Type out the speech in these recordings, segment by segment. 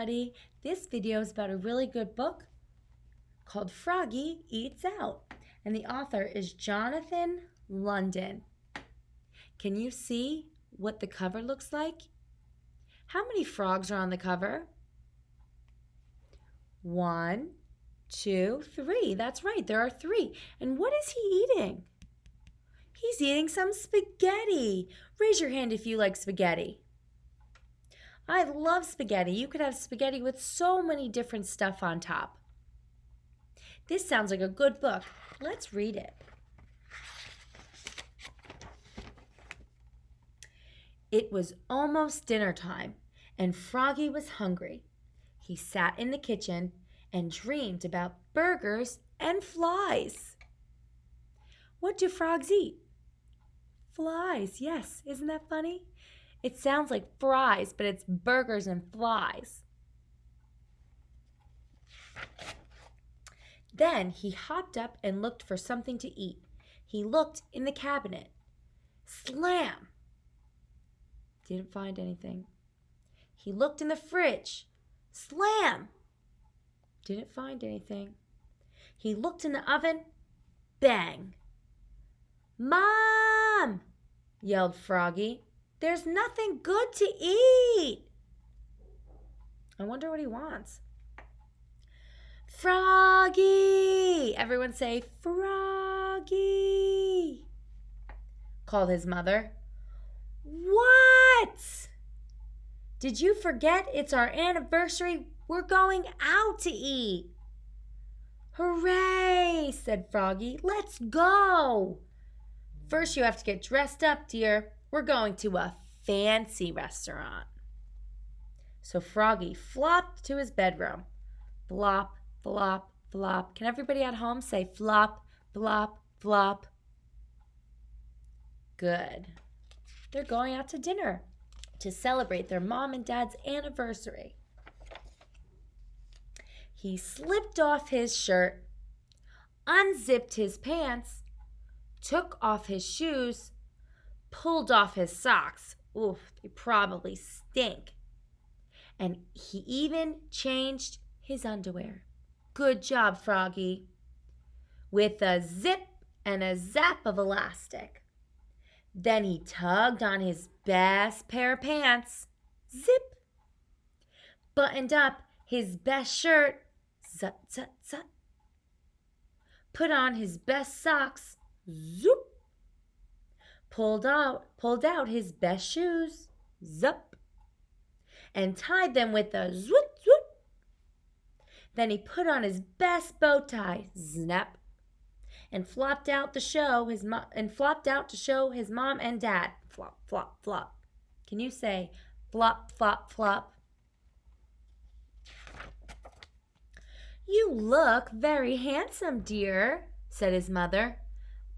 Everybody. This video is about a really good book called Froggy Eats Out, and the author is Jonathan London. Can you see what the cover looks like? How many frogs are on the cover? 1, 2, 3. That's right, there are 3. And what is he eating? He's eating some spaghetti. Raise your hand if you like spaghetti. I love spaghetti. You could have spaghetti with so many different stuff on top. This sounds like a good book. Let's read it. It was almost dinner time, and Froggy was hungry. He sat in the kitchen and dreamed about burgers and flies. What do frogs eat? Flies, yes. Isn't that funny? It sounds like fries, but it's burgers and flies. Then he hopped up and looked for something to eat. He looked in the cabinet. Slam! Didn't find anything. He looked in the fridge. Slam! Didn't find anything. He looked in the oven. Bang! Mom! Yelled Froggy. There's nothing good to eat. I wonder what he wants. Froggy! Everyone say, Froggy! Called his mother. What? Did you forget it's our anniversary? We're going out to eat. Hooray, said Froggy. Let's go. First you have to get dressed up, dear. We're going to a fancy restaurant. So Froggy flopped to his bedroom. Flop, flop, flop. Can everybody at home say flop, flop, flop? Good. They're going out to dinner to celebrate their mom and dad's anniversary. He slipped off his shirt, unzipped his pants, took off his shoes, pulled off his socks. Oof, they probably stink. And he even changed his underwear. Good job, Froggy. With a zip and a zap of elastic. Then he tugged on his best pair of pants. Zip. Buttoned up his best shirt. Zut, zut, zut. Put on his best socks. Zoop. Pulled out his best shoes, zup, and tied them with a zoop, zoop. Then he put on his best bow tie, snap, and flopped out to show his mom and dad. Flop, flop, flop. Can you say flop, flop, flop? You look very handsome, dear, said his mother,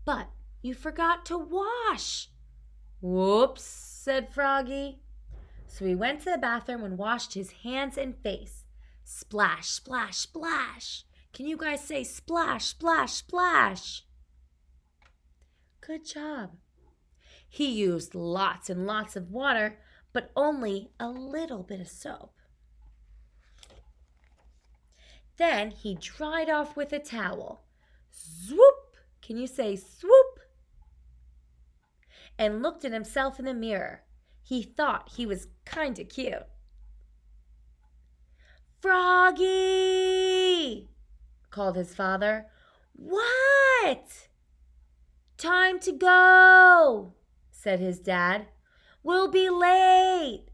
but you forgot to wash. Whoops, said Froggy. So he went to the bathroom and washed his hands and face. Splash, splash, splash. Can you guys say splash, splash, splash? Good job. He used lots and lots of water, but only a little bit of soap. Then he dried off with a towel. Swoop. Can you say swoop? And looked at himself in the mirror. He thought he was kind of cute. Froggy! Called his father. What? Time to go, said his dad. We'll be late.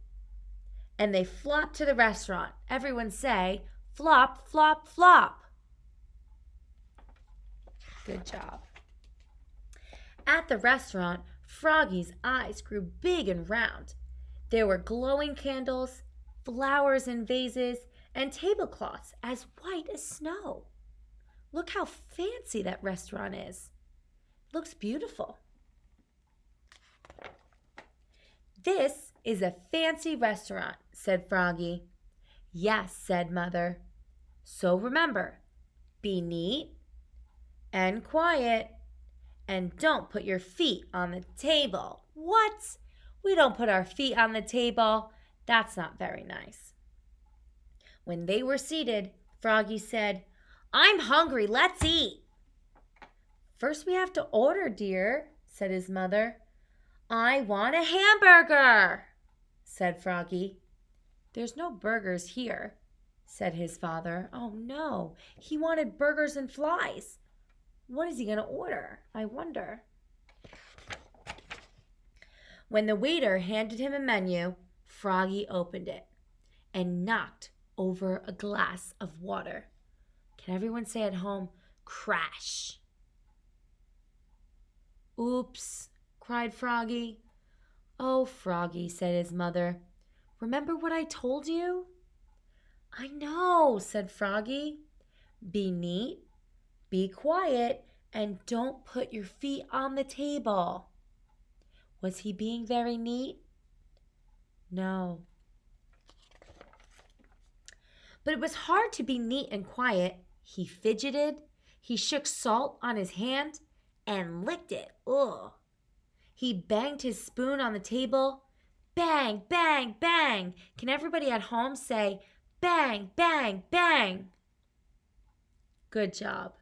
And they flopped to the restaurant. Everyone say, flop, flop, flop. Good job. At the restaurant, Froggy's eyes grew big and round. There were glowing candles, flowers in vases, and tablecloths as white as snow. Look how fancy that restaurant is. Looks beautiful. This is a fancy restaurant, said Froggy. Yes, said Mother. So remember, be neat and quiet. And don't put your feet on the table. What? We don't put our feet on the table. That's not very nice. When they were seated, Froggy said, "I'm hungry, let's eat." "First we have to order, dear," said his mother. "I want a hamburger," said Froggy. "There's no burgers here," said his father. Oh no, he wanted burgers and flies. What is he going to order, I wonder? When the waiter handed him a menu, Froggy opened it and knocked over a glass of water. Can everyone say at home, crash? "Oops," cried Froggy. "Oh, Froggy," said his mother, "remember what I told you?" "I know," said Froggy. "Be neat, be quiet, and don't put your feet on the table." Was he being very neat? No. But it was hard to be neat and quiet. He fidgeted, he shook salt on his hand, and licked it. Ugh. He banged his spoon on the table. Bang, bang, bang. Can everybody at home say, bang, bang, bang? Good job.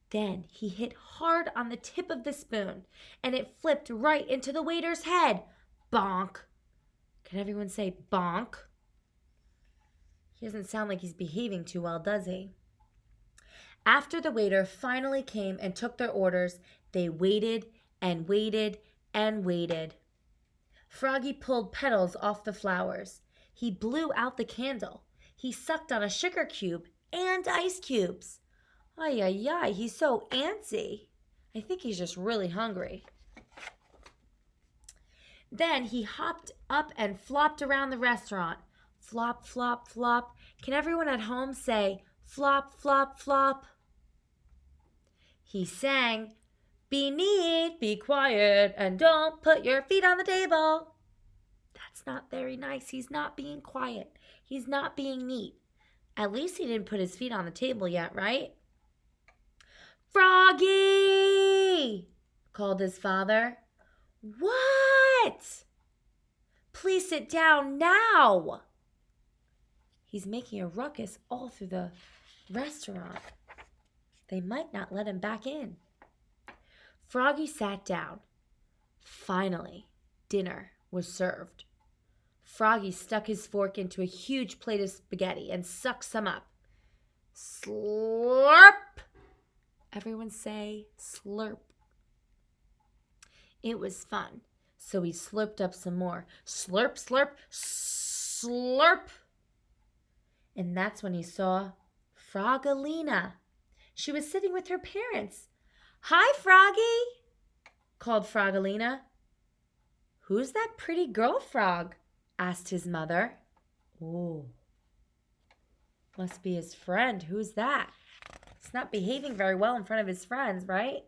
Then he hit hard on the tip of the spoon, and it flipped right into the waiter's head. Bonk. Can everyone say bonk? He doesn't sound like he's behaving too well, does he? After the waiter finally came and took their orders, they waited and waited and waited. Froggy pulled petals off the flowers. He blew out the candle. He sucked on a sugar cube and ice cubes. Ay, ay, ay, he's so antsy. I think he's just really hungry. Then he hopped up and flopped around the restaurant. Flop, flop, flop. Can everyone at home say, flop, flop, flop? He sang, "Be neat, be quiet, and don't put your feet on the table." That's not very nice. He's not being quiet. He's not being neat. At least he didn't put his feet on the table yet, right? "Froggy!" called his father. "What?" "Please sit down now." He's making a ruckus all through the restaurant. They might not let him back in. Froggy sat down. Finally, dinner was served. Froggy stuck his fork into a huge plate of spaghetti and sucked some up. Slurp! Everyone say slurp. It was fun, so he slurped up some more. Slurp, slurp, slurp. And that's when he saw Froggalina. She was sitting with her parents. "Hi, Froggy," called Froggalina. "Who's that pretty girl frog?" asked his mother. "Oh, must be his friend. Who's that? He's not behaving very well in front of his friends, right?"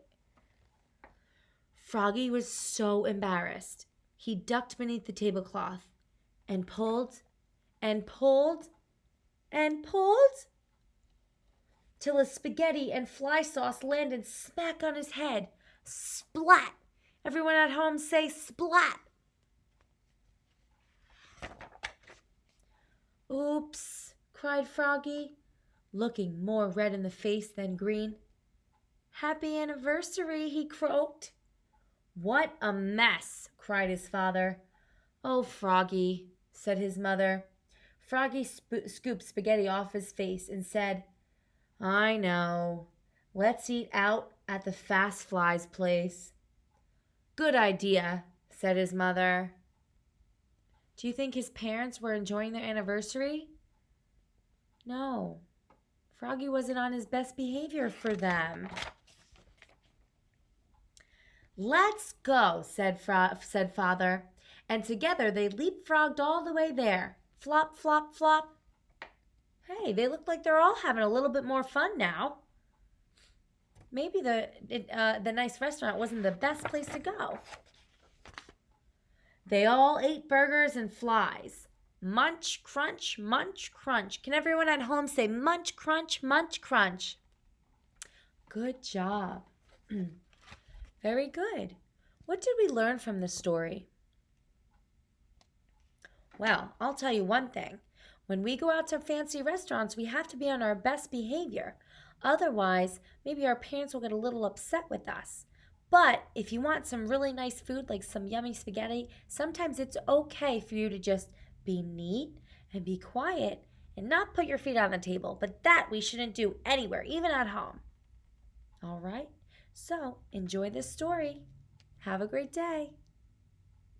Froggy was so embarrassed. He ducked beneath the tablecloth and pulled and pulled and pulled till a spaghetti and fly sauce landed smack on his head. Splat! Everyone at home say splat. "Oops," cried Froggy, looking more red in the face than green. "Happy anniversary," he croaked. "What a mess," cried his father. "Oh, Froggy," said his mother. Froggy scooped spaghetti off his face and said, "I know. Let's eat out at the Fast Fly's place." "Good idea," said his mother. Do you think his parents were enjoying their anniversary? No. Froggy wasn't on his best behavior for them. "Let's go," said Father, and together they leapfrogged all the way there. Flop, flop, flop. Hey, they look like they're all having a little bit more fun now. Maybe the nice restaurant wasn't the best place to go. They all ate burgers and flies. Munch, crunch, munch, crunch. Can everyone at home say munch, crunch, munch, crunch? Good job. Very good. What did we learn from this story? Well, I'll tell you one thing. When we go out to fancy restaurants, we have to be on our best behavior. Otherwise, maybe our parents will get a little upset with us. But if you want some really nice food, like some yummy spaghetti, sometimes it's okay for you to just be neat and be quiet and not put your feet on the table. But that we shouldn't do anywhere, even at home. All right? So enjoy this story. Have a great day.